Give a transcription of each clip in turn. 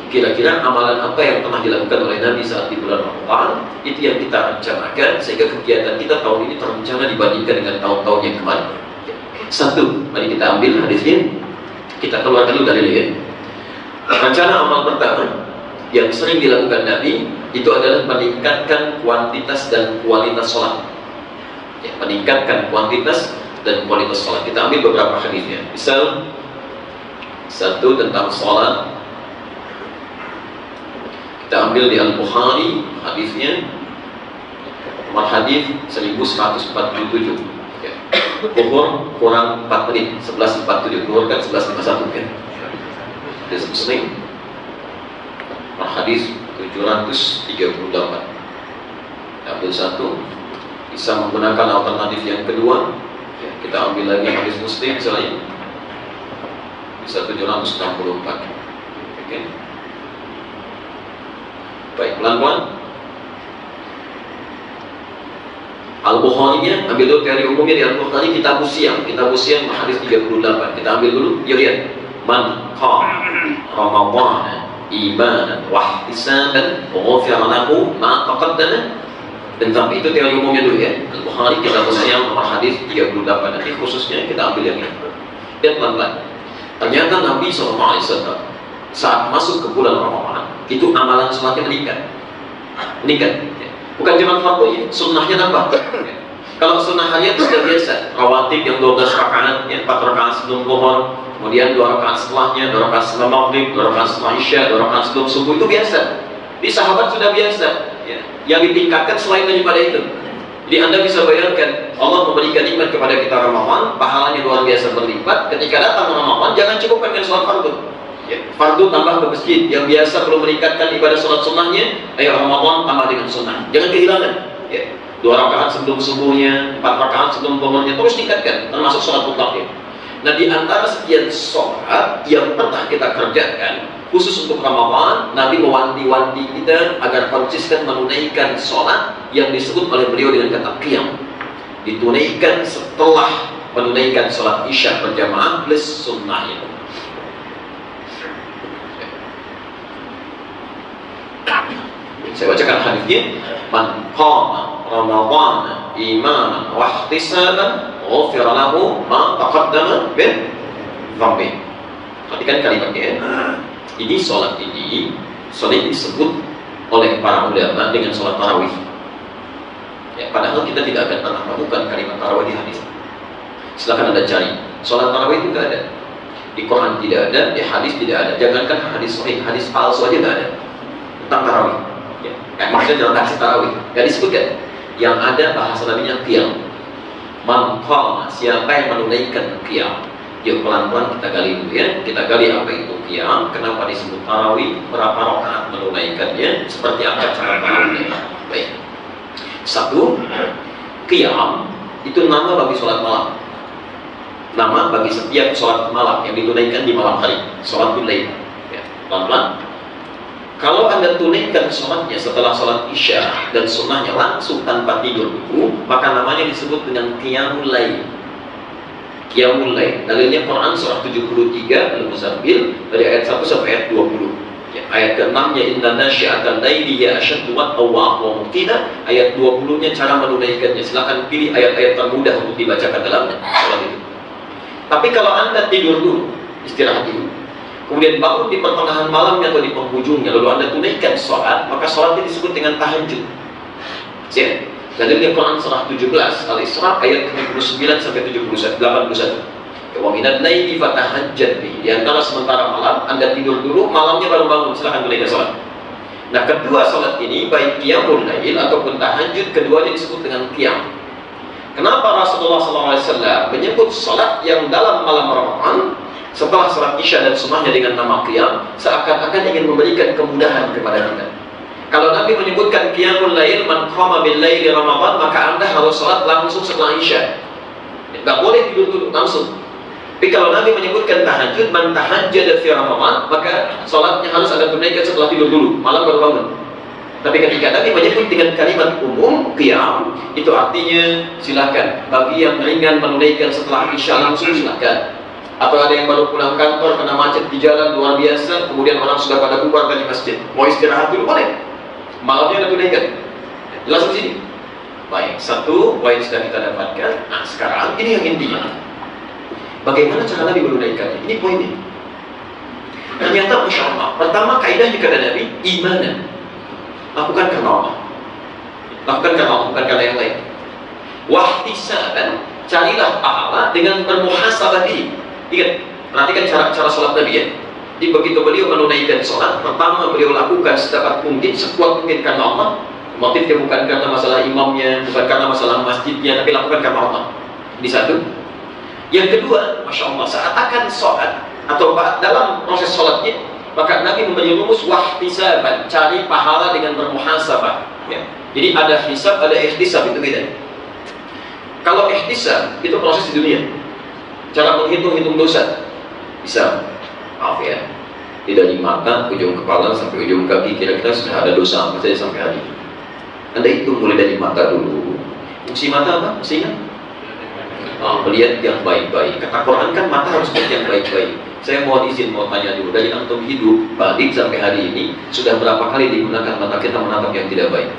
kira-kira amalan apa yang pernah dilakukan oleh Nabi saat di bulan Ramadan, itu yang kita rencanakan sehingga kegiatan kita tahun ini terencana dibandingkan dengan tahun-tahun yang kemarin. Satu, mari kita ambil hadisnya, kita keluarkan dulu dalilnya. Rencana amal pertama yang sering dilakukan Nabi itu adalah meningkatkan kuantitas dan kualitas sholat. Ya, meningkatkan kuantitas dan kualitas sholat. Kita ambil beberapa hadisnya. Misal satu tentang sholat, kita ambil di Al-Bukhari hadisnya, nomor hadis 1147. Ya. Zuhur kurang 4 menit, 11.47. Zuhur kan 11.51 kan. Hadis Muslim, nomor hadis 738. Ambil satu, bisa menggunakan alternatif yang kedua. Ya, kita ambil lagi hadis Muslim misalnya, bisa 764. Oke. Baik, pelan-pelan. Al-Bukhari-nya, ambil dulu teori umumnya di Al-Bukhari, kitab siang hadis 38. Kita ambil dulu, yuk lihat. Man qama Ramadan imanan wa ihtisaban ghufira lahu ma taqaddama. Dan sampai itu teori umumnya dulu ya. Al-Bukhari kitab siang nomor hadis 38. Nanti khususnya kita ambil yang ini. Dan pelan-pelan. Ternyata Nabi SAW saat masuk ke bulan Ramadan itu amalan sholatnya meningkat. Bukan cuma fardu ya, sunnahnya nambah. Kalau sunnah harian itu sudah biasa, rawatib yang 12 rakaat, 4 rakaat sebelum zuhur, kemudian 2 rakaat setelahnya, 2 rakaat setelah maghrib, 2 rakaat setelah isya, 2 rakaat sebelum subuh, itu biasa. Di sahabat sudah biasa. Ya. Yang ditingkatkan selain daripada itu. Jadi Anda bisa bayangkan, Allah memberikan nikmat kepada kita Ramadan, pahalanya luar biasa berlipat. Ketika datang Ramadan, jangan cukupkan dengan sholat fardu. Ya, fardu tambah ke masjid, yang biasa perlu meningkatkan ibadah sholat sunnahnya, ayo Ramadan tambah dengan sunnah, jangan kehilangan. Ya, 2 rakaat sebelum subuhnya, 4 rakaat sebelum zuhurnya, terus tingkatkan, termasuk sholat mutlak. Nah, di antara sekian sholat yang pernah kita kerjakan, khusus untuk Ramadan, Nabi mewanti-wanti kita agar konsisten menunaikan sholat yang disebut oleh beliau dengan kata qiyam. Ditunaikan setelah menunaikan sholat isya berjamaah plus sunnahnya. Saya bacakan hadisnya. Man qama Ramadan imanan wa ihtisaban ghufira lahu ma taqaddama min dhanbi. Perhatikan kalimatnya. Ini sholat ini disebut oleh para ulama dengan sholat tarawih. Ya, padahal kita tidak akan pernah menemukan kalimat tarawih di hadis. Silakan Anda cari. Sholat tarawih itu tidak ada. Di Quran tidak ada, di hadis tidak ada. Jangankan hadis sahih, hadis palsu aja tidak ada tentang tarawih. Ya, maksudnya dalam hadis tarawih tidak disebutkan. Yang ada bahasa nabinya qiyam. Man qama, siapa yang menunaikan qiyam. Yuk pelan-pelan kita gali dulu ya. Kita gali apa itu qiyam, kenapa disebut tarawih, berapa rakaat menunaikannya, seperti apa cara tarawihnya. Baik. Satu, qiyam itu nama bagi sholat malam. Nama bagi setiap sholat malam yang ditunaikan di malam hari, sholatul lail. Ya, pelan-pelan. Kalau Anda tunaikan sholatnya setelah sholat isya dan sunnahnya langsung tanpa tidur dulu, maka namanya disebut dengan qiyamul lail. Qiyamul lail. Dalilnya Quran surah 73 Al-Muzammil dari ayat 1 sampai ayat 20. Ya, ayat ke-6-nya inna nasyi'atal laili ya asyaddu wat'an wa muqtina. Ayat 20-nya cara menunaikannya. Silakan pilih ayat-ayat termudah untuk dibacakan dalam sholat itu. Tapi kalau Anda tidur dulu, istirahat dulu, kemudian bangun di pertengahan malamnya atau di penghujungnya, lalu Anda tunaikan sholat, maka sholatnya disebut dengan tahajud. Ya. Dalilnya Quran surah 17 Al-Isra ayat 79 sampai 81. Wa minal laili fatahajjad bihi. Di antara sementara malam Anda tidur dulu, malamnya baru bangun, silakan tunaikan sholat. Nah, kedua sholat ini baik qiyamul lail ataupun tahajud, keduanya disebut dengan qiyam. Kenapa Rasulullah SAW menyebut sholat yang dalam malam Ramadan setelah sholat isya dan sunnahnya dengan nama qiyam, seakan-akan ingin memberikan kemudahan kepada kita. Kalau Nabi menyebutkan qiyamul lail man qama bil laili Ramadan, maka Anda harus sholat langsung setelah isya. Tidak boleh tidur dulu langsung. Tapi kalau Nabi menyebutkan tahajud man tahajjada fi Ramadan, maka sholatnya harus Anda tunaikan setelah tidur dulu, malam baru bangun. Tapi ketika Nabi menyebut dengan kalimat umum qiyam, itu artinya silakan. Bagi yang ringan menunaikan setelah isya langsung silakan. Atau ada yang baru pulang kantor kena macet di jalan luar biasa, kemudian orang sudah pada bubar dari masjid, mau istirahat dulu boleh, malamnya ada tunaikan. Jelas di sini. Baik, satu poin sudah kita dapatkan. Nah sekarang ini yang intinya, bagaimana cara Nabi menunaikannya? Ini poinnya. Ternyata Masya Allah, pertama kaidahnya kata Nabi, imanan, lakukan karena Allah, lakukan karena Allah, bukan karena yang lain. Wahtisaban, carilah pahala dengan bermuhasabah diri. Ingat, perhatikan cara sholat Nabi ya. Jadi begitu beliau menunaikan sholat, pertama beliau lakukan sedapat mungkin, sekuat mungkin karena Allah. Motifnya bukan karena masalah imamnya, bukan karena masalah masjidnya, tapi lakukan karena Allah. Ini satu. Yang kedua, Masya Allah, saat akan sholat atau dalam proses sholatnya, maka Nabi memberi rumus wahtisaban, cari pahala dengan bermuhasabah ya. Jadi ada hisab, ada ihtisab, itu beda. Kalau ihtisab, itu proses di dunia, cara menghitung dosa. Bisa, maaf ya, dari mata, ujung kepala sampai ujung kaki, kira-kira sudah ada dosa apa saja sampai hari ini. Anda hitung mulai dari mata dulu. Fungsi mata apa? Masih ingat? Melihat yang baik-baik. Kata Quran kan mata harus melihat yang baik-baik. Saya mohon izin mau tanya dulu, dari antum hidup balik sampai hari ini, sudah berapa kali digunakan mata kita menatap yang tidak baik?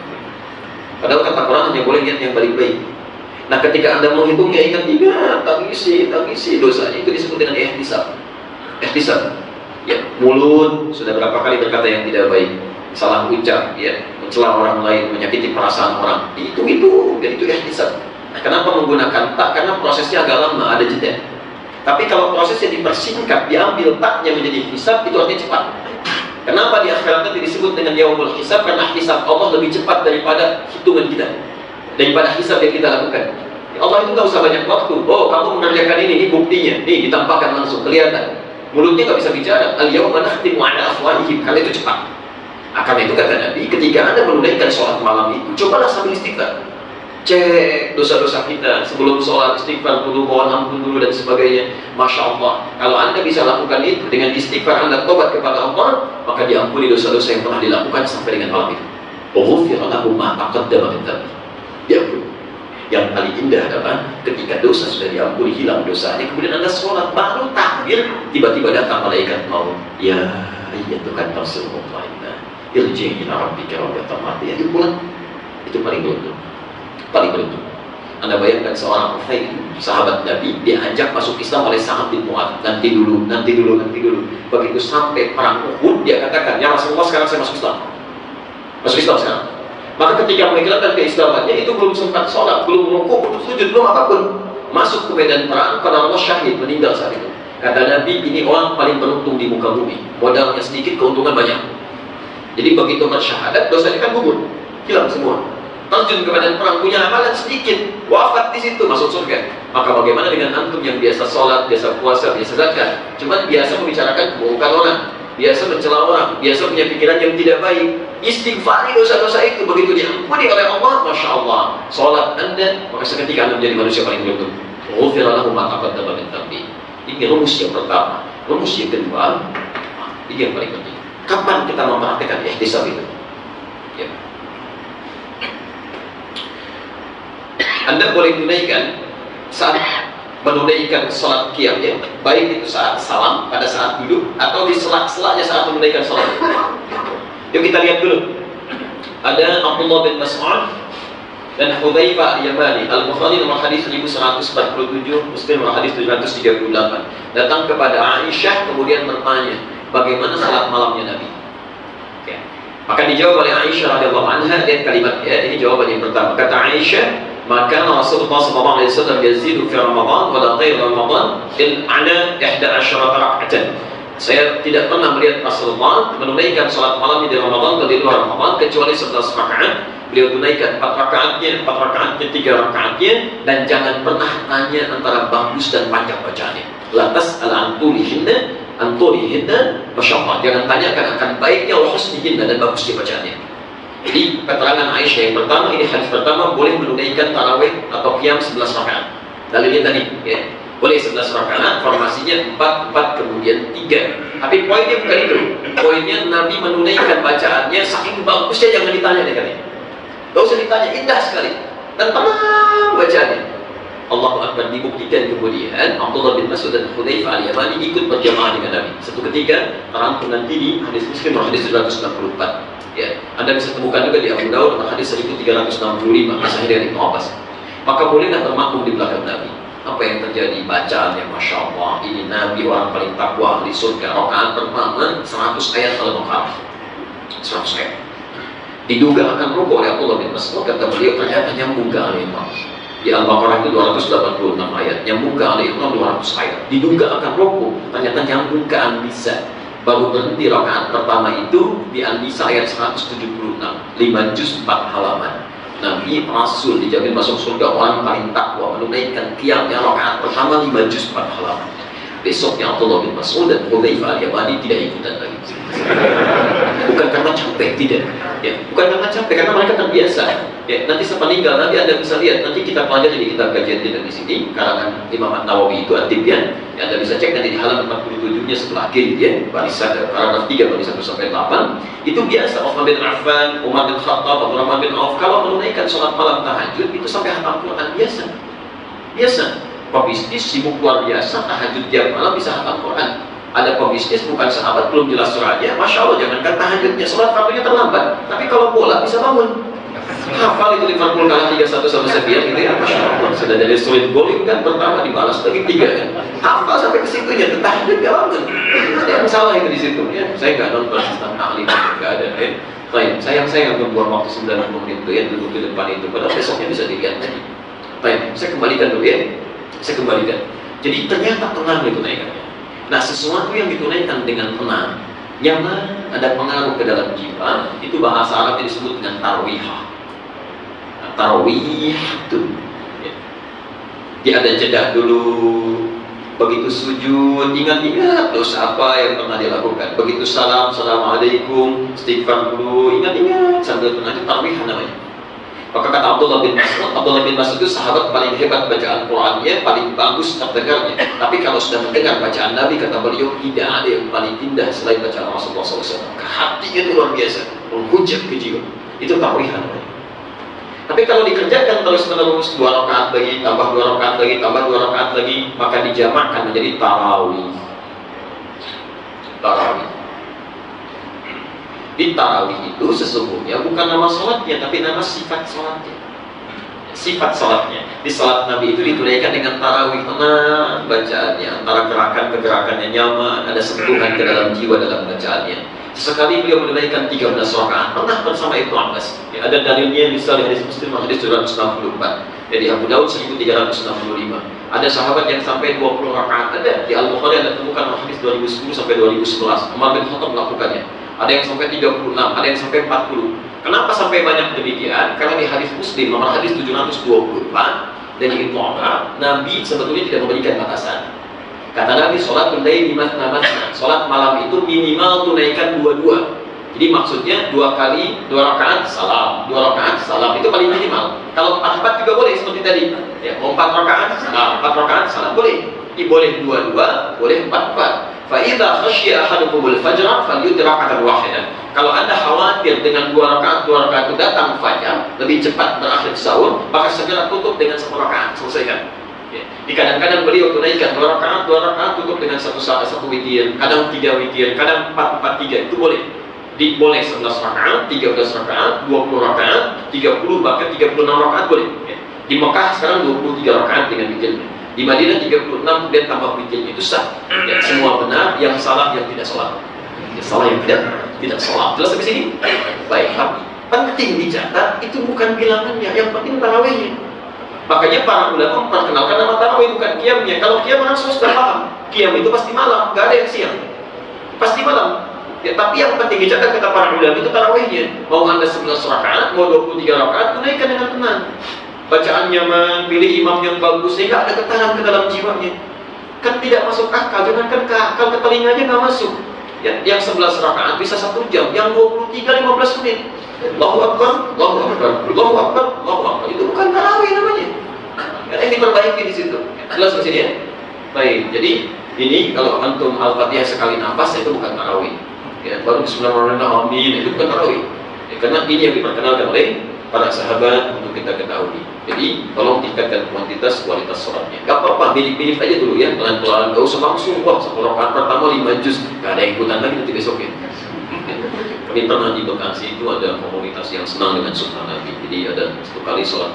Padahal kata Quran hanya boleh lihat yang baik-baik. Nah ketika Anda mau hitungnya, ingat tangisi dosanya, itu disebut dengan ihtisab. Ihtisab ya, mulut sudah berapa kali berkata yang tidak baik, salah ucap ya, mencela orang lain, menyakiti perasaan orang, itu dan itu ihtisab. Nah, kenapa menggunakan tak? Karena prosesnya agak lama, ada jeda. Tapi kalau prosesnya dipersingkat, diambil taknya menjadi hisab, itu artinya cepat. Kenapa di akhirat nanti disebut dengan yaumul hisab? Karena hisab Allah lebih cepat daripada hitungan kita, daripada hisab yang kita lakukan. Allah itu nggak usah banyak waktu. Oh, kamu mengerjakan ini buktinya, nih ditampakkan langsung, kelihatan. Mulutnya nggak bisa bicara. Al-yawma nakhtimu ala afwahihim, karena itu cepat. Karena itu kata Nabi, ketika Anda menunaikan sholat malam itu, cobalah sambil istighfar. Cek dosa-dosa kita sebelum sholat, istighfar dulu, mohon ampun dulu dan sebagainya. Masya Allah, kalau Anda bisa lakukan itu dengan istighfar, Anda tobat kepada Allah, maka diampuni dosa-dosa yang pernah dilakukan sampai dengan malam itu. Ghufira lahu ma taqaddama min dhanbi. Diampuni. Yang paling indah adalah ketika dosa sudah diampuni, hilang dosanya, kemudian Anda sholat, baru takbir, tiba-tiba datang malaikat maut. Ya ayyatuhan nafsul mutmainnah, irji'i ila rabbika radiyatan mardiyah. Itu pulang. Itu paling beruntung. Paling beruntung. Anda bayangkan seorang Ufail, sahabat Nabi, diajak masuk Islam oleh Sa'ad bin Mu'adz. Nanti dulu. Begitu sampai perang Uhud, dia katakan, ya Rasulullah, sekarang saya masuk Islam. Masuk Islam sekarang. Maka ketika mengikrarkan keislamannya, itu belum sempat sholat, belum rukuk, belum sujud, belum apapun. Masuk ke medan perang, karena Allah syahid, meninggal saat itu. Kata Nabi, ini orang paling beruntung di muka bumi. Modalnya sedikit, keuntungan banyak. Jadi begitu bersyahadat, dosanya kan gugur, hilang semua. Terjun ke medan perang, punya amalan sedikit, wafat di situ, masuk surga. Maka bagaimana dengan antum yang biasa sholat, biasa puasa, biasa zakat, cuman biasa membicarakan keburukan orang, biasa mencela orang, biasa punya pikiran yang tidak baik, istighfari dosa-dosa itu, begitu diampuni oleh Allah, Masya Allah, sholat Anda, maka seketika Anda menjadi manusia paling beruntung. Ghufira lahu ma taqaddama min dhanbi. Ini rumus yang pertama. Rumus yang kedua, ini yang paling penting. Kapan kita mempraktikkan ihtisab itu? Ya. Anda boleh menunaikan saat menunaikan sholat qiyam ya, baik itu saat salam, pada saat duduk, atau di selak-selaknya saat menunaikan sholat. Yuk kita lihat dulu. Ada Abdullah bin Mas'ud dan Hudzaifah Al-Yamani. Al-Bukhari nomor hadis 1147, Muslim nomor hadis 738. Datang kepada Aisyah kemudian bertanya, bagaimana salat malamnya Nabi? Okay. Maka dijawab oleh Aisyah radhiyallahu anha, lihat kalimatnya, ini jawaban yang pertama. Kata Aisyah, maka Rasulullah SAW yazidu fi Ramadan wa la ghairi Ramadan ala 11 rak'atan. Saya tidak pernah melihat Rasulullah menunaikan salat malam di Ramadan atau di luar Ramadan kecuali 11 rakaat. Beliau tunaikan 4 rakaatnya, 3 rakaatnya, dan jangan pernah tanya antara bagus dan panjang bacaannya. Lantas al-antulihinna, Masya Allah, jangan tanyakan akan baiknya wa husnihinna dan bagusnya bacaannya. Jadi keterangan Aisyah yang pertama, ini hadis pertama, boleh menunaikan tarawih atau qiyam 11 rakaat. Dalilnya tadi, ya, boleh 11 rakaat, formasinya 4 kemudian 3. Tapi poinnya bukan itu. Poinnya Nabi menunaikan bacaannya saking bagusnya, jangan ditanya deh katanya. Gak usah ditanya, indah sekali dan tenang bacaannya. Allahu Akbar dibuktikan kemudian Abdullah bin Mas'ud dan Hudzaifah al-Yamani ikut berjamaah dengan Nabi. Satu ketika terangkum nanti di hadis Muslim hadis 264. Ya, Anda bisa temukan juga di Abu Daud hadis 1365 kisah dari Ibnu Abbas. Maka bolehlah bermakmum di belakang Nabi. Apa yang terjadi? Bacaannya Masya Allah, ini Nabi orang paling takwa di surga. Rakaat pertama 100 ayat Al-Baqarah, 100 ayat. Diduga akan rukuk oleh Abdullah bin Mas'ud, kata beliau ternyata nyambung ke Al-Imam. Di Al-Baqarah itu 286 ayat, nyambung ke Al-Imam 200 ayat. Diduga akan rukuk, ternyata nyambung ke An-Nisa. Baru berhenti rakaat pertama itu di An-Nisa ayat 176, 5 juz 4 halaman. Nabi Rasul dijamin masuk surga orang paling takwa menunaikan qiyamnya rakaat pertama 5 juz 4 halaman. Besoknya Abdullah bin Mas'ud dan Hudzaifah al-Yamani tidak ikutan lagi. Bukan karena capek, tidak. Ya, bukan karena capek, karena mereka terbiasa. Ya, nanti sepeninggal Nabi Anda bisa lihat, nanti kita pelajari di kitab kajian kita di sini, karangan Imam An-Nawawi itu At-Tibyan. Ya, Anda bisa cek nanti di halaman 47-nya sebelah kiri ya, barisan paragraf 3 barisan 1 sampai 8. Itu biasa Utsman bin Affan, Umar bin Khattab, Abdurrahman bin Auf kalau menunaikan sholat malam tahajud itu sampai hatam Quran biasa. Biasa. Pebisnis sibuk luar biasa, tahajud tiap malam bisa hatam Quran. Ada pebisnis bukan sahabat belum jelas surahnya, Masya Allah jangankan tahajudnya, sholat fardunya terlambat, tapi kalau bola bisa bangun. Hafal itu Liverpool kalah 3-1 sama Sevilla gitu ya, Masya Allah. Sudah dari sulit bowling kan pertama dibalas lagi 3 kan. Hafal sampai ke situnya, tahajud gak bangun. Ada yang salah itu di situ ya. Saya nggak nonton sistem taklim, nggak ada ya. Baik, saya nggak membuang waktu 90 menit itu ya duduk di depan itu, padahal besoknya bisa dilihat lagi. Baik, saya kembalikan dulu ya. Saya kembalikan. Jadi ternyata tenang ditunaikannya. Nah, sesuatu yang ditunaikan dengan tenang, nyaman, ada pengaruh ke dalam jiwa, itu bahasa Arab disebut dengan tarwihah. Nah, tarwih itu ya. Dia ada jeda dulu. Begitu sujud, ingat-ingat dosa apa yang pernah dilakukan. Begitu salam, assalamualaikum, istighfar dulu, ingat-ingat sambil tenang, itu tarwihah namanya. Maka kata Abdullah bin Mas'ud itu sahabat paling hebat bacaan Qurannya, paling bagus terdengarnya. Tapi kalau sudah mendengar bacaan Nabi, kata beliau, tidak ada yang paling indah selain bacaan Rasulullah SAW. Hatinya itu luar biasa, menghujat ke jiwa. Itu tarwihah namanya. Tapi kalau dikerjakan terus-menerus 2 rakaat lagi, tambah 2 rakaat lagi, tambah 2 rakaat lagi, maka dijamakkan menjadi tarawih. Tarawih. Di tarawih itu sesungguhnya bukan nama sholatnya, tapi nama sifat sholatnya. Sifat sholatnya di sholat Nabi itu ditunaikan dengan tarawih, tenang bacaannya, antara gerakan ke gerakannya nyaman, ada sentuhan ke dalam jiwa dalam bacaannya. Sesekali beliau menunaikan 13 rakaat, pernah bersama Ibnu Abbas. Ya, ada dalilnya misalnya hadis Muslim hadis 264. Jadi Abu Daud 1365. Ada sahabat yang sampai 20 rakaat, ada di Al-Bukhari ada temukan hadis 2010 sampai 2011. Umar bin Khattab melakukannya. Ada yang sampai 36, ada yang sampai 40. Kenapa sampai banyak demikian? Karena di hadis Muslim nomor hadis 724 dari Ibnu Umar, Nabi sebetulnya tidak memberikan batasan. Kata Nabi, sholatul laili masna-masna. Sholat malam itu minimal tunaikan 2-2. Jadi maksudnya 2 kali 2 rakaat salam, 2 rakaat salam itu paling minimal. Kalau 4 juga boleh seperti tadi. Ya, mau 4 rakaat salam, 4 rakaat salam boleh. Boleh 2-2, boleh 4-4. Fa'idha khasyiya ahadukumul fajra falyutir raka'atan wahidah. Kalau Anda khawatir dengan 2 rakaat itu datang fajar, lebih cepat berakhir sahur, maka segera tutup dengan 1 rakaat, selesaikan. Ya. Di kadang-kadang beliau tunaikan 2 rakaat tutup dengan 1 witir, kadang 3 witir, kadang 4-4-3, itu boleh. Boleh 11 rakaat, 13 rakaat, 20 rakaat, 30 bahkan 36 rakaat boleh. Ya. Di Mekah sekarang 23 rakaat dengan witirnya. Di Madinah 36 kemudian tambah witirnya, itu sah. Ya, semua benar, yang salah yang tidak sholat. Yang salah yang tidak sholat. Jelas sampai sini? Baik, tapi penting dicatat itu bukan bilangannya, yang penting tarawihnya. Makanya para ulama memperkenalkan nama tarawih bukan qiyamnya. Kalau qiyam orang sudah paham. Qiyam itu pasti malam, nggak ada yang siang. Pasti malam. Ya, tapi yang penting dicatat kata para ulama itu tarawihnya. Mau Anda 11 rakaat, mau 23 rakaat, tunaikan dengan tenang. Bacaan nyaman, pilih imam yang bagus sehingga ada getaran ke dalam jiwanya. Kan tidak masuk akal, jangankan ke akal, ke telinganya nggak masuk. Ya, yang 11 rakaat bisa 1 jam, yang 23 15 menit. Allahu Akbar, Allahu Akbar, Allahu Akbar, Allahu Akbar. Itu bukan tarawih namanya. Ada yang diperbaiki di situ. Jelas di sini ya. Baik, jadi ini kalau antum Al-Fatihah sekali nafas itu bukan tarawih. Ya, baru Bismillahirrahmanirrahim, itu bukan tarawih. Ya, karena ini yang diperkenalkan oleh para sahabat untuk kita ketahui. Jadi tolong tingkatkan kuantitas kualitas sholatnya. Gak apa-apa, pilih-pilih aja dulu ya, pelan-pelan, gak usah langsung wah 1 rakaat pertama 5 juz, gak ada ikutan lagi nanti besok ya. Kami pernah di Bekasi itu ada komunitas yang senang dengan sunnah Nabi. Jadi ada satu kali sholat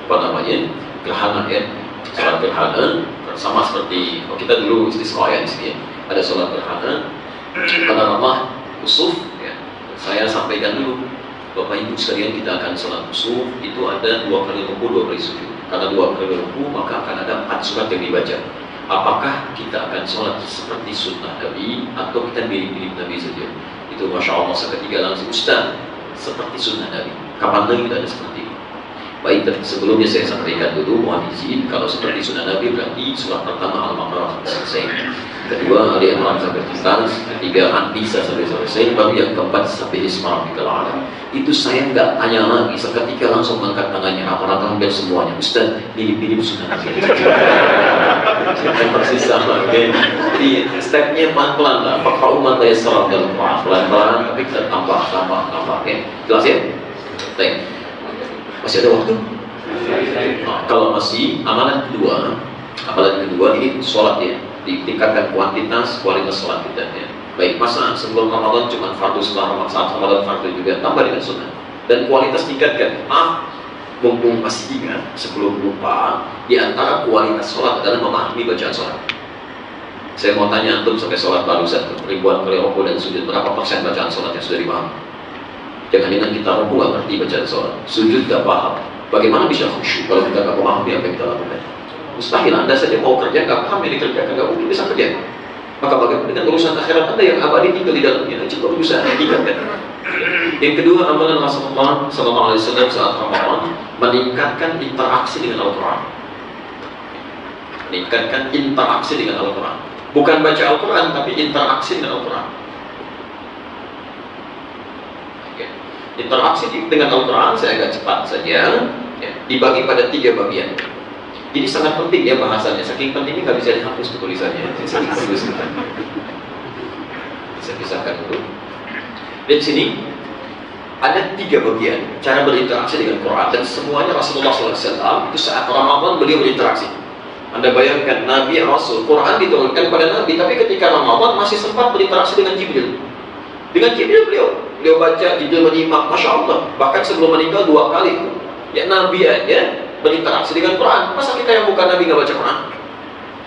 gerhana ya, sholat gerhana sama seperti kita dulu istisqa ya di sini ya. Ada sholat gerhana pada ramah kusuf ya. Saya sampaikan dulu, Bapak Ibu sekalian, kita akan sholat kusuf itu ada 2 kali ruku 2 kali sujud. Karena 2 kali ruku maka akan ada 4 surat yang dibaca. Apakah kita akan sholat seperti sunnah Nabi atau kita mirip-mirip Nabi saja? Itu Masya Allah, seketika langsung Ustaz seperti sunnah Nabi. Kapan lagi kita ada seperti ini? Baik, sebelumnya saya sampaikan dulu, mohon izin, kalau seperti sunnah Nabi berarti surat pertama Al-Baqarah selesai, kedua Ali Imran sampai tuntas, ketiga An-Nisa sampai selesai, baru yang keempat sampai Isma Rabbikal A'la. Itu saya nggak tanya lagi, seketika langsung mengangkat tangannya, rata-rata hampir semuanya. Ustaz, mirip-mirip sunnah Nabi. Yang persis sama, oke? Jadi stepnya pelan-pelan lah. Fakta umat saya salam dalam Quran, pelan-pelan, tapi kita tambah, oke? Jelas ya? Baik. Masih ada waktu? Nah, kalau masih, amalan kedua ini sholat ya, ditingkatkan kualitas sholat kita ya. Baik, masa sebelum Ramadan cuma fardu, setelah Ramadan fardu juga, tambah dengan sunnah dan kualitas tingkatkan. Mumpung masih ingat, sebelum lupa, di antara kualitas sholat adalah memahami bacaan sholat. Saya mau tanya antum sampai sholat barusan ribuan kali rukuk dan sujud, berapa persen bacaan sholat yang sudah dipahami? Jangan dengan kita rukuk nggak ngerti bacaan sholat, sujud nggak paham, bagaimana bisa khusyuk kalau kita nggak memahami apa yang kita lakukan? Mustahil. Anda saja mau kerja nggak paham yang dikerjakan, nggak mungkin bisa kerja. Maka bagaimana dengan urusan akhirat Anda yang abadi tinggal di dalamnya? Coba berusaha tingkatkan. Yang kedua, amalan Rasulullah SAW saat Ramadan meningkatkan interaksi dengan Al-Quran. Meningkatkan interaksi dengan Al-Quran. Bukan baca Al-Quran, tapi interaksi dengan Al-Quran. Interaksi dengan Al-Quran, saya agak cepat saja ya, dibagi pada 3 bagian. Ini sangat penting ya bahasannya, saking pentingnya nggak bisa dihapus tulisannya. Bisa pisahkan dulu. Di sini ada 3 bagian cara berinteraksi dengan Quran, dan semuanya Rasulullah SAW itu saat Ramadan beliau berinteraksi. Anda bayangkan, Nabi Rasul, Quran diturunkan kepada Nabi, tapi ketika Ramadan masih sempat berinteraksi dengan Jibril. Dengan Jibril beliau baca, Jibril menyimak, Masya Allah. Bahkan sebelum meninggal 2 kali ya, Nabi aja berinteraksi dengan Quran. Masa kita yang bukan Nabi nggak baca Quran?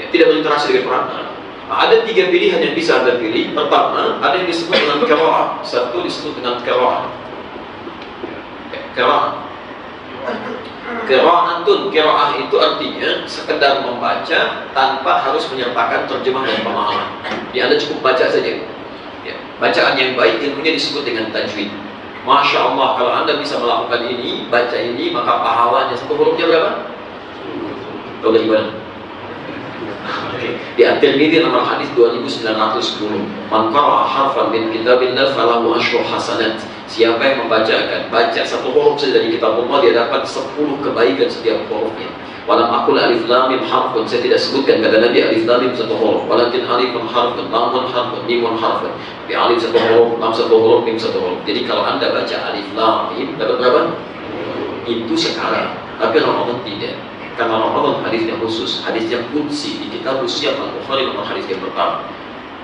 Ya, tidak berinteraksi dengan Quran. Nah, ada 3 pilihan yang bisa Anda pilih. Pertama, ada yang disebut dengan qiraah. Satu disebut dengan qiraah. Qiraah itu artinya sekedar membaca tanpa harus menyertakan terjemah dan pemahaman. Ya, Anda cukup baca saja. Ya, bacaan yang baik ilmunya disebut dengan tajwid. Masya Allah, kalau Anda bisa melakukan ini, baca ini, maka pahalanya 1 hurufnya berapa? Tahu dari mana? Di At-Tirmidzi nomor hadis 2910, man qara'a harfan min kitabillah falahu asyru hasanat. Siapa yang baca 1 huruf saja dari kitab Allah, dia dapat 10 kebaikan setiap hurufnya. Walam aqul alif lam mim harfun, saya tidak sebutkan kata Nabi alif lam mim 1 huruf, walakin alifun harfun, lamun harfun, mimun harfun. Di alif 1 huruf, lam 1 huruf, mim 1 huruf. Jadi kalau Anda baca alif lam mim dapat berapa? Itu sekarang. Tapi Ramadan tidak. Karena Ramadan hadisnya khusus, hadisnya qudsi di kitab Siyam Al-Bukhari nomor hadis yang pertama.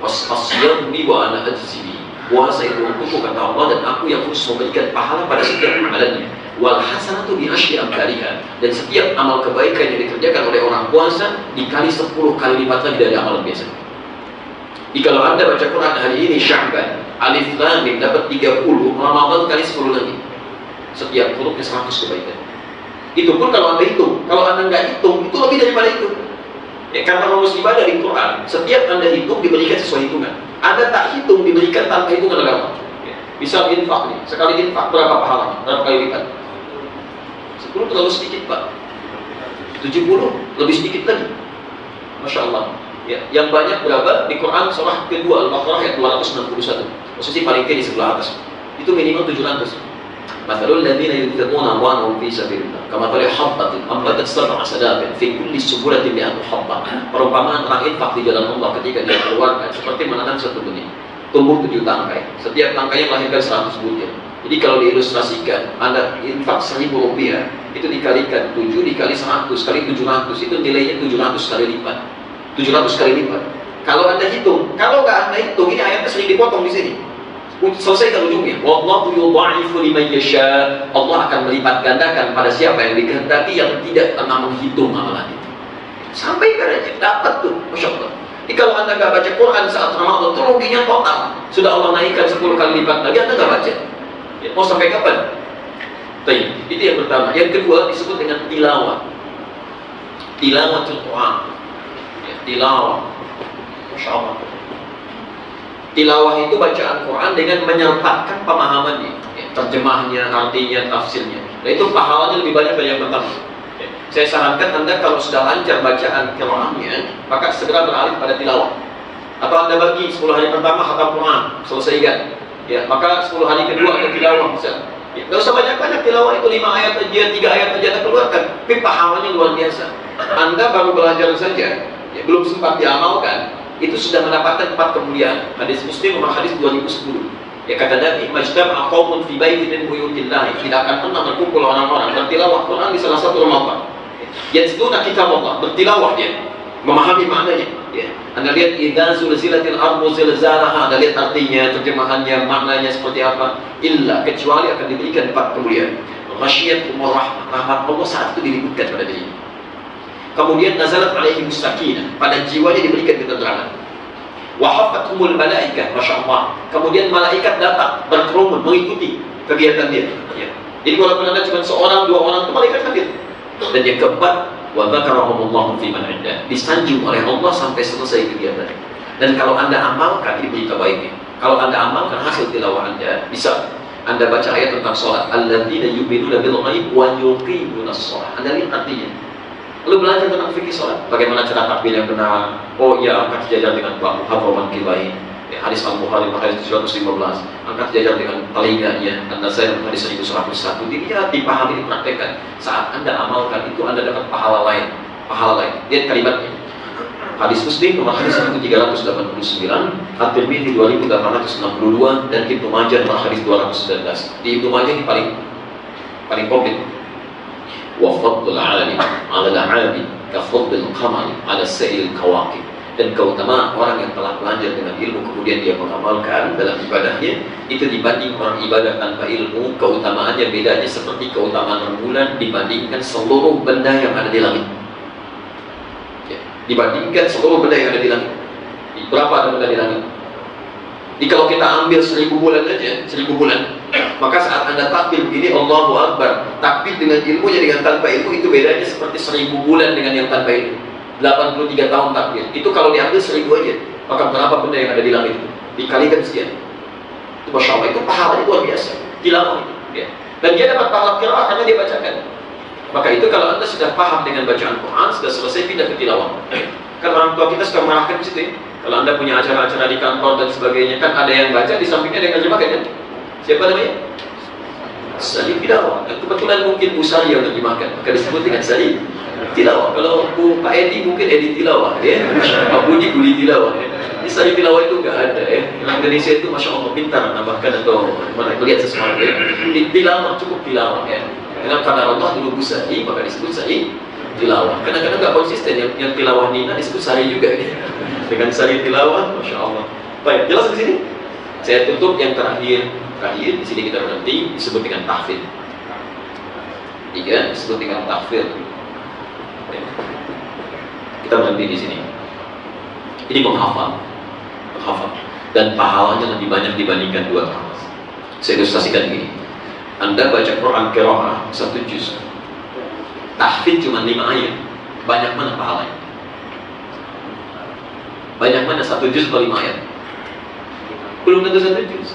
Wasyamu wa ana ajzi. Puasa itu untukku kata Allah, dan aku yang khusus memberikan pahala pada setiap amalannya. Wal hasanatu bi asyri amsalha, dan setiap amal kebaikan yang dikerjakan oleh orang puasa dikali 10 kali lipat lagi dari amalan biasa. Jadi kalau Anda baca Quran hari ini Sya'ban, alif lam mim dapat 30, Ramadan kali 10 lagi. Setiap hurufnya 100 kebaikan. Itu pun kalau Anda hitung. Kalau Anda nggak hitung, itu lebih daripada itu. Ya, karena rumus ibadah di Quran, setiap Anda hitung diberikan sesuai hitungan. Anda tak hitung diberikan tanpa hitungan agama. Ya. Misal infak nih, sekali infak berapa pahalanya? Berapa kali lipat? 10 terlalu sedikit Pak. 70 lebih sedikit lagi. Masya Allah. Ya, yang banyak berapa? Di Quran surah kedua Al-Baqarah ayat 261. Posisi paling kiri di sebelah atas. Itu minimal 700. Mathalul ladzina yunfiquna amwalahum fi sabilillah kamathali habbatin ambatat sab'a sanabil fi kulli subulatin mi'atu habbah. Perumpamaan orang infak di jalan Allah ketika dia keluarkan seperti menanam 1 benih. Tumbuh 7 tangkai. Setiap tangkainya melahirkan 100 butir. Jadi kalau diilustrasikan, Anda infak 1.000 rupiah, itu dikalikan 7 dikali 100 kali 700, itu nilainya 700 kali lipat. 700 kali lipat. Kalau Anda hitung, kalau nggak Anda hitung, ini ayatnya sering dipotong di sini. Selesaikan ujungnya. Wallahu yudha'ifu liman yasha. Allah akan melipat gandakan pada siapa yang dikehendaki, yang tidak pernah menghitung amalan itu. Sampai aja dapat tuh, Masya Allah. Jadi kalau Anda nggak baca Quran saat Ramadan, itu ruginya total. Sudah Allah naikkan 10 kali lipat lagi, Anda nggak baca. Ya, mau sampai kapan? Baik, itu yang pertama. Yang kedua disebut dengan tilawah. Tilawatul Quran. Ya, tilawah. Masya Allah. Tilawah itu bacaan Quran dengan menyertakan pemahamannya, ya, terjemahnya, artinya, tafsirnya. Nah, itu pahalanya lebih banyak dari yang pertama. Ya, saya sarankan Anda kalau sudah lancar bacaan Qurannya, maka segera beralih pada tilawah. Atau Anda bagi 10 hari pertama khatam Quran, selesaikan. Ya, maka 10 hari kedua Anda tilawah bisa. Ya, nggak usah banyak-banyak tilawah, itu 5 ayat aja, 3 ayat aja Anda keluarkan. Tapi pahalanya luar biasa. Anda baru belajar saja, ya, belum sempat diamalkan, itu sudah mendapatkan 4 kemuliaan. Hadis Muslim nomor hadis 2010. Ya, kata Nabi, majtama'a qaumun fi baitin min buyutillah, tidak akan pernah berkumpul orang-orang bertilawah Quran di salah satu rumah. Yatluna kitab Allah, bertilawah dia, memahami maknanya. Ya. Anda lihat idza zulzilatil ardu zilzalaha, Anda lihat artinya, terjemahannya, maknanya seperti apa. Illa, kecuali akan diberikan 4 kemuliaan. Ghasyiyatuhumur rahmah, rahmat Allah saat itu diliputkan pada dirinya. Kemudian nazalat alaihi sakinah, pada jiwanya diberikan ketentraman. Wa hafathumul malaikah, Masya Allah. Kemudian malaikat datang berkerumun mengikuti kegiatan dia. Ya. Jadi walaupun Anda cuma seorang, 2 orang, itu malaikat hadir. Dan yang keempat, wa dzakarahumullahu fi man 'indah, disanjung oleh Allah sampai selesai kegiatan. Dan kalau Anda amalkan, ini berita baiknya. Kalau Anda amalkan hasil tilawah Anda, bisa Anda baca ayat tentang sholat, alladzina yu'minuna bil ghaib wa yuqimunas shalah. Anda lihat artinya. Lalu belajar tentang fikih sholat, bagaimana cara takbir yang benar. Oh iya, angkat sejajar dengan bahu, hafawan kibai. Ya, hadis Al-Bukhari hadis 715. Angkat sejajar dengan telinganya. An-Nasai hadis 1101. Dilihat, dipahami, dipraktekkan. Saat Anda amalkan itu, Anda dapat pahala lain. Pahala lain. Lihat kalimatnya. Hadis Muslim nomor hadis 1389, At-Tirmidzi 2862, dan Ibnu Majah nomor hadis 219. Di Ibnu Majah ini paling komplit. Wa fadlul 'alami 'ala al-'abid ka fadlil qamari 'ala sa'il kawakib. Dan keutamaan orang yang telah belajar dengan ilmu kemudian dia mengamalkan dalam ibadahnya, itu dibanding orang ibadah tanpa ilmu, keutamaannya bedanya seperti keutamaan rembulan dibandingkan seluruh benda yang ada di langit. Ya, dibandingkan seluruh benda yang ada di langit. Berapa ada benda di langit? Jadi kalau kita ambil 1000 bulan aja, 1000 bulan, maka saat Anda takbir begini, Allahu Akbar, takbir dengan ilmunya dengan tanpa ilmu, itu bedanya seperti 1000 bulan dengan yang tanpa ilmu. 83 tahun takbir, itu kalau diambil 1000 aja, maka berapa benda yang ada di langit itu? Dikalikan sekian. Itu Masya Allah, itu pahalanya luar biasa. Tilawah itu. Ya. Dan dia dapat pahala qiraah karena dia bacakan. Maka itu kalau Anda sudah paham dengan bacaan Quran, sudah selesai, pindah ke tilawah. Kan orang tua kita suka mengarahkan di situ ya. Kalau Anda punya acara-acara di kantor dan sebagainya, kan ada yang baca, di sampingnya ada yang terjemahkan kan? Siapa namanya? Salih tilawah. Dan kebetulan mungkin Bu Sari yang terjemahkan, maka disebut dengan salih tilawah. Kalau Pak Edi mungkin Edi tilawah ya. Pak Budi tilawah ya. Ini salih tilawah itu nggak ada ya. Orang Indonesia itu Masya Allah pintar menambahkan atau melihat sesuatu ya. Tilawah, cukup tilawah ya. Karena kadar Allah dulu Bu Sari, maka disebut salih tilawah. Kadang-kadang nggak konsisten, yang tilawah Nina disebut Sari juga ya. Dengan Sari tilawah, Masya Allah. Baik, jelas di sini. Saya tutup yang terakhir di sini kita berhenti, disebut dengan tahfidz. 3 disebut dengan tahfidz. Kita berhenti di sini. Ini menghafal, dan pahalanya lebih banyak dibandingkan 2 tahun. Saya ilustrasikan begini. Anda baca Quran qiraah 1 juz, tahfidz cuma 5 ayat. Banyak mana pahalanya? Banyak mana 1 juz atau 5 ayat? Belum tentu 1 juz.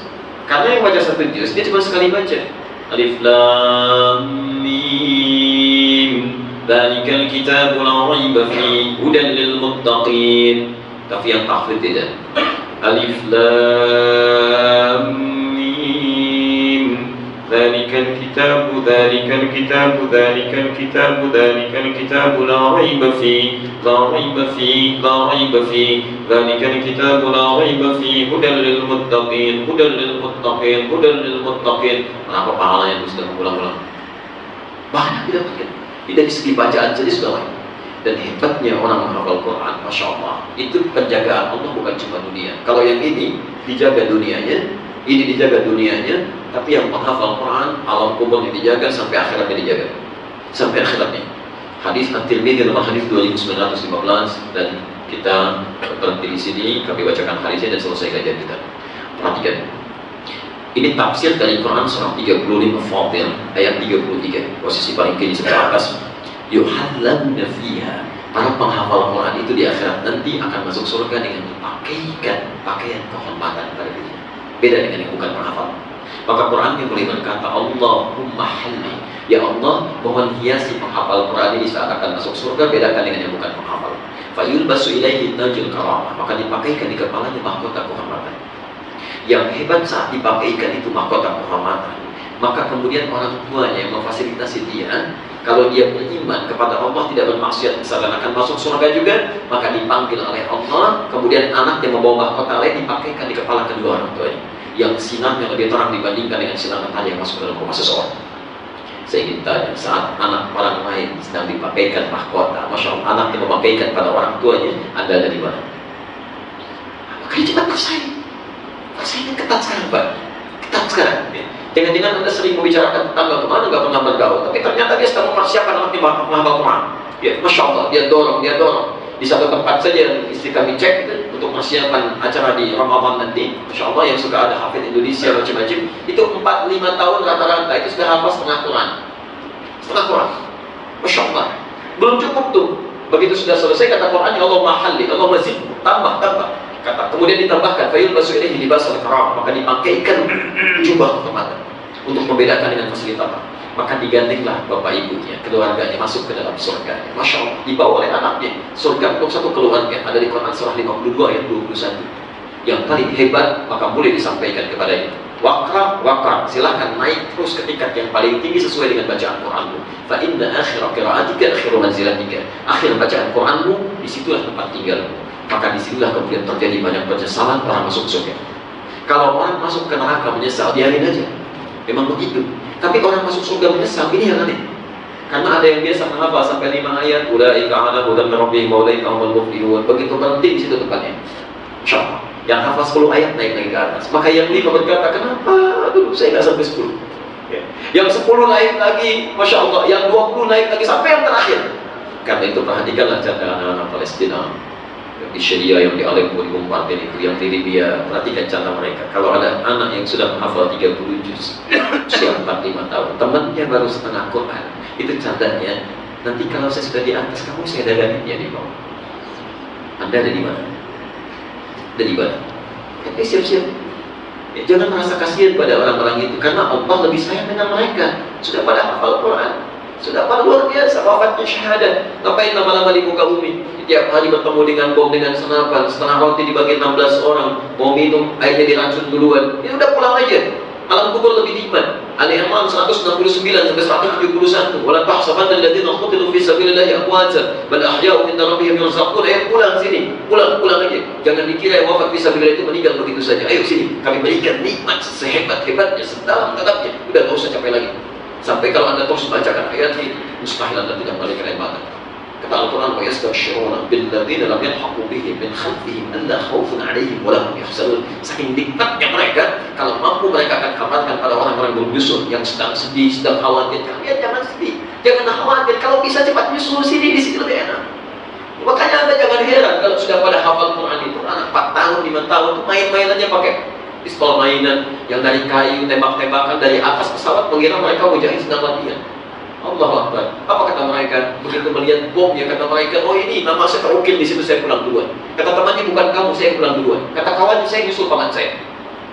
Karena yang baca 1 juz, dia cuma sekali baca. Alif Lam Mim, dzalikal kitabu la raiba fihi hudan lil muttaqin. Tapi yang tahfidz tidak. Alif Lam Mim, ذلك Dzalikal kitabu dzalikal kitabu dzalikal kitabu dzalikal kitabu la raiba fi la raiba fi la raiba fi dzalikal kitabu la raiba fi hudal lil muttaqin hudal lil muttaqin hudal lil muttaqin. Kenapa pahalanya itu sudah mengulang-ulang? Banyak didapatkan. Dari segi bacaan saja sudah banyak. Dan hebatnya orang menghafal Quran, Masya Allah, itu penjagaan Allah bukan cuma dunia. Kalau yang ini dijaga dunianya, ini dijaga dunianya, tapi yang menghafal Quran, alam kuburnya dijaga sampai akhiratnya dijaga, sampai akhiratnya. Hadis At-Tirmidzi nomor hadis 2915, dan kita berhenti di sini, kami bacakan hadisnya dan selesai kajian kita. Perhatikan. Ini tafsir dari Quran surah 35 Fatir ayat 33, posisi paling kiri sebelah atas. Yuhallamna fiha, para penghafal Quran itu di akhirat nanti akan masuk surga dengan dipakaikan pakaian kehormatan pada dirinya. Beda dengan yang bukan penghafal. Maka Quran yang boleh berkata Allahumma halli, ya Allah mohon hiasi penghafal Quran ini saat akan masuk surga, bedakan dengan yang bukan penghafal. Fayulbasu ilaihi tajul karamah, maka dipakaikan di kepalanya mahkota kehormatan. Yang hebat saat dipakaikan itu mahkota kehormatan, maka kemudian orang tuanya yang memfasilitasi dia, kalau dia beriman kepada Allah, tidak bermaksiat, misalkan akan masuk surga juga, maka dipanggil oleh Allah, kemudian anak yang membawa mahkota lain dipakaikan di kepala kedua orang tuanya, yang sinarnya lebih terang dibandingkan dengan sinar matahari yang masuk ke dalam rumah seseorang. Saya ingin tanya, saat anak orang lain sedang dipakaikan mahkota, Masya Allah, anak yang memakaikan pada orang tuanya, Anda ada di mana? Makanya cepat persaingan ketat sekarang, Pak. Ketat sekarang. Jangan-jangan Anda sering membicarakan tetangga kemana, nggak pernah bergaul, tapi ternyata dia sedang mempersiapkan anaknya menghafal Quran. Ya, Masya Allah, dia dorong. Di satu tempat saja istri kami cek itu, untuk persiapan acara di Ramadan nanti, Masya Allah, yang suka ada hafid Indonesia macam-macam, itu 4-5 tahun rata-rata itu sudah hafal setengah Quran. Masya Allah. Belum cukup tuh. Begitu sudah selesai kata Quran, ya Allah mahalli, Allah mazid, tambah. Kata, kemudian ditambahkan fayulbasu ilaihi libasal karam, maka dipakaikan jubah kehormatan untuk membedakan dengan fasilitas. Maka digantilah bapak ibunya, keluarganya masuk ke dalam surga. Masya Allah, dibawa oleh anaknya. Surga untuk satu keluarga ada di Quran surah 52 ayat 21. Yang paling hebat maka boleh disampaikan kepadanya. Wakra, silahkan naik terus ke tingkat yang paling tinggi sesuai dengan bacaan Quranmu. Fa inna akhir qiraatika akhiru manzilatika. Akhir bacaan Quranmu, disitulah tempat tinggalmu. Maka disinilah kemudian terjadi banyak penyesalan orang masuk surga. Kalau orang masuk ke neraka menyesal, biarin aja. Memang begitu. Tapi orang masuk surga menyesal, ini yang aneh. Karena ada yang biasa menghafal sampai 5 ayat, ulaika ala hudan min rabbihim wa ulaika humul muflihun. Begitu berhenti di situ tempatnya. Insyaallah. Yang hafal 10 ayat naik ke atas. Maka yang 5 berkata, kenapa? Aduh, saya nggak sampai 10. Ya. Yang 10 naik lagi, Masya Allah. Yang 20 naik lagi sampai yang terakhir. Karena itu perhatikanlah cara anak-anak Palestina di Syria yang di Aleppo, di Bombardir itu, yang di Libya. Perhatikan cara mereka. Kalau ada anak yang sudah menghafal 30 juz usia 4-5 tahun, temannya baru setengah Quran, itu catanya, nanti kalau saya sudah di atas kamu, saya dadanya di bawah. Anda ada di mana? Ada di mana? Siap-siap. Ya, jangan merasa kasihan pada orang-orang itu, karena Allah lebih sayang dengan mereka. Sudah pada hafal Quran, sudah pada luar biasa, wafatnya syahadat. Ngapain lama-lama di muka bumi? Tiap hari bertemu dengan bom, dengan senapan, setengah roti dibagi 16 orang, mau minum, airnya diracun duluan. Ya udah pulang aja. Alam kubur lebih nikmat. Ali Imran 169 sampai 171. Wala tahsabanna alladziina qutilu fi sabilillahi amwatan bal ahya'un 'inda rabbihim yurzaqun. Ayo pulang sini. Pulang aja. Jangan dikira yang wafat fi sabilillah itu meninggal begitu saja. Ayo sini. Kami berikan nikmat sehebat-hebatnya, sedalam-dalamnya. Udah enggak usah capek lagi. Sampai kalau Anda terus bacakan ayat ini, mustahil Anda tidak balik air mata. Kata Al-Quran, wa yastabshiruna billadzina lam yalhaqu bihim min khalfihim alla khaufun 'alaihim wa lahum yahzanun. Saking nikmatnya mereka, kalau mampu mereka akan kabarkan pada orang-orang berdusun yang sedang sedih, sedang khawatir. Kalian jangan sedih, jangan khawatir. Kalau bisa cepat nyusul sini, di sini lebih enak. Makanya Anda jangan heran kalau sudah pada hafal Quran itu, anak 4 tahun, 5 tahun itu main-mainannya pakai pistol mainan yang dari kayu, tembak-tembakan dari atas pesawat, mengira mereka mujahid sedang latihan. Allahu Akbar. Apa kata mereka? Begitu melihat bomnya, kata mereka, oh ini nama saya terukir di situ, saya pulang duluan. Kata temannya, bukan kamu, saya pulang duluan. Kata kawannya, saya nyusul paman saya.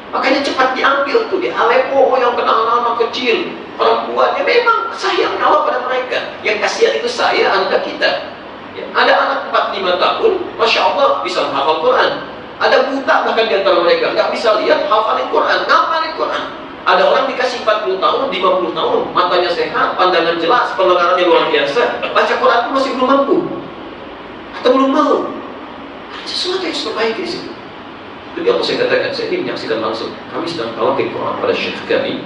Makanya cepat diambil tuh di Aleppo yang kena anak-anak kecil, perempuannya, memang sayang Allah pada mereka. Yang kasihan itu saya, Anda, kita. Ya, ada anak 4-5 tahun, Masya Allah bisa menghafal Quran. Ada buta bahkan di antara mereka, nggak bisa lihat, hafalin Quran, ngapalin Quran. Ada orang dikasih 40 tahun, 50 tahun, matanya sehat, pandangan jelas, pendengarannya luar biasa, baca Quran pun masih belum mampu atau belum mau. Ada sesuatu yang terbaik di situ. Jadi apa saya katakan, saya ini menyaksikan langsung. Kami sedang talaqi Quran pada syekh kami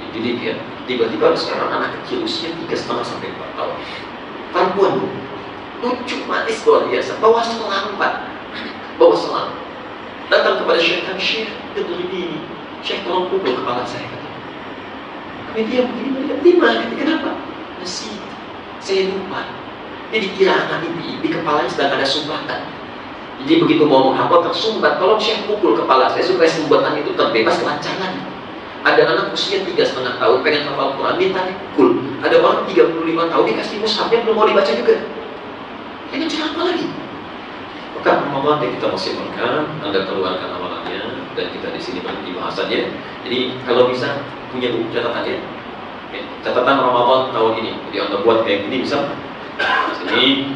di Libya. Tiba-tiba ada seorang anak kecil usia 3,5 sampai 4 tahun. Perempuan, lucu, manis, luar biasa, bawa selang, Pak. Bawa selang. Datang kepada syekh kami, syekh, ini, syekh tolong pukul kepala saya. Kami diam begini, begini, kenapa? Masih, saya lupa. Jadi kira anak ini di kepalanya sedang ada sumbatan. Jadi begitu mau menghafal tersumbat, tolong syekh pukul kepala saya supaya sumbatan itu terbebas lancar lagi. Ada anak usia 3,5 tahun pengen hafal Quran, minta dipukul. Ada orang 35 tahun dikasih mushafnya belum mau dibaca juga. Ini cara apa lagi? Maka Ramadan yang kita maksimalkan, Anda keluarkan amalannya, dan kita di sini berhenti bahasannya. Jadi kalau bisa punya buku catatannya. Oke, catatan Ramadan tahun ini. Jadi Anda buat kayak gini, bisa sini.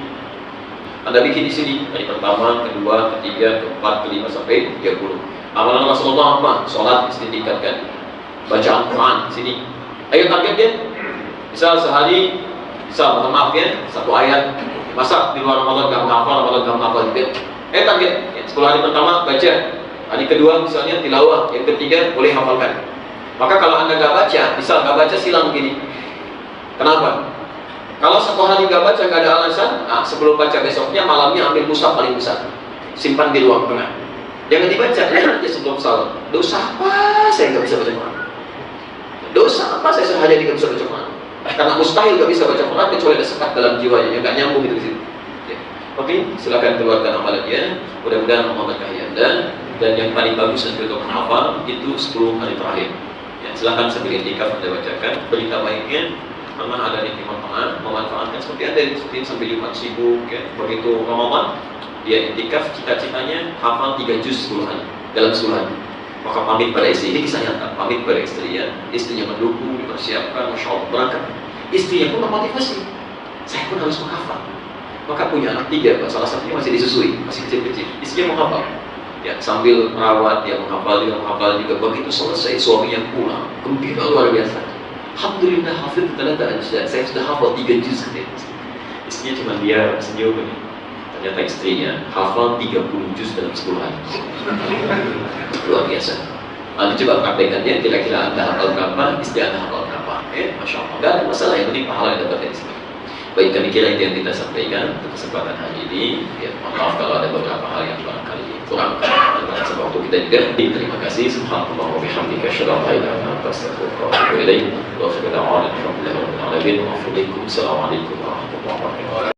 Anda bikin di sini, hari pertama, kedua, ketiga, keempat, kelima, sampai 30. Amalan Rasulullah apa? Sholat mesti ditingkatkan. Bacaan Quran sini. Ayo targetnya. Misal sehari, misal mohon maaf ya, 1 ayat. Masa di luar Ramadan gak menghafal, Ramadan gak menghafal gitu. Target. 10 hari pertama baca. Hari kedua misalnya tilawah. Yang ketiga boleh hafalkan. Maka kalau Anda gak baca, misal gak baca silang begini. Kenapa? Kalau 1 hari gak baca, gak ada alasan, sebelum baca besoknya, malamnya ambil mushaf paling besar, simpan di ruang tengah, jangan dibaca, lihat aja sebelum salat. Dosa apa saya gak bisa baca Quran? Dosa apa saya sehari gak bisa baca Quran? Karena mustahil gak bisa baca Quran kecuali ada sekat dalam jiwanya, gak nyambung gitu ke situ. Oke, silakan keluarkan amalannya. Mudah-mudahan Allah berkahi Anda. Dan yang paling bagus untuk menghafal itu 10 hari terakhir. Ya, silakan sambil itikaf Anda bacakan. Berita baiknya, karena ada di Timur Tengah, memanfaatkan seperti Anda seperti sambil Jumat sibuk ya. Begitu Ramadan, dia itikaf, cita-citanya hafal 3 juz 10 hari dalam 10 hari. Maka pamit pada istri, ini kisah nyata, pamit pada istri ya. Istrinya mendukung, dipersiapkan, Masya Allah, berangkat. Istrinya pun memotivasi, saya pun harus menghafal. Maka punya anak 3, salah satunya masih disusui, masih kecil-kecil. Istrinya menghafal, ya sambil merawat, dia menghafal juga. Begitu selesai suaminya pulang, gembira luar biasa. Alhamdulillah hafid ternyata saya sudah hafal 3 juz. Istrinya cuma dia senyum ini. Ternyata istrinya hafal 30 juz dalam 10 hari. Luar biasa. Anda coba praktekannya, kira-kira Anda hafal berapa, istri Anda hafal berapa. Masya Allah, gak ada masalah, yang penting pahala yang dapat dari sini. Baik, kami kira itu yang kita sampaikan untuk kesempatan hari ini. Ya, mohon maaf kalau ada beberapa hal yang barangkali kurang terkait waktu kita juga. Terima kasih. Subhanallah wa bihamdika asyhadu an la ilaha illa anta astaghfiruka wa atubu ilaik. Wa akhiru da'wana alhamdulillahi rabbil alamin. Assalamualaikum warahmatullahi wabarakatuh.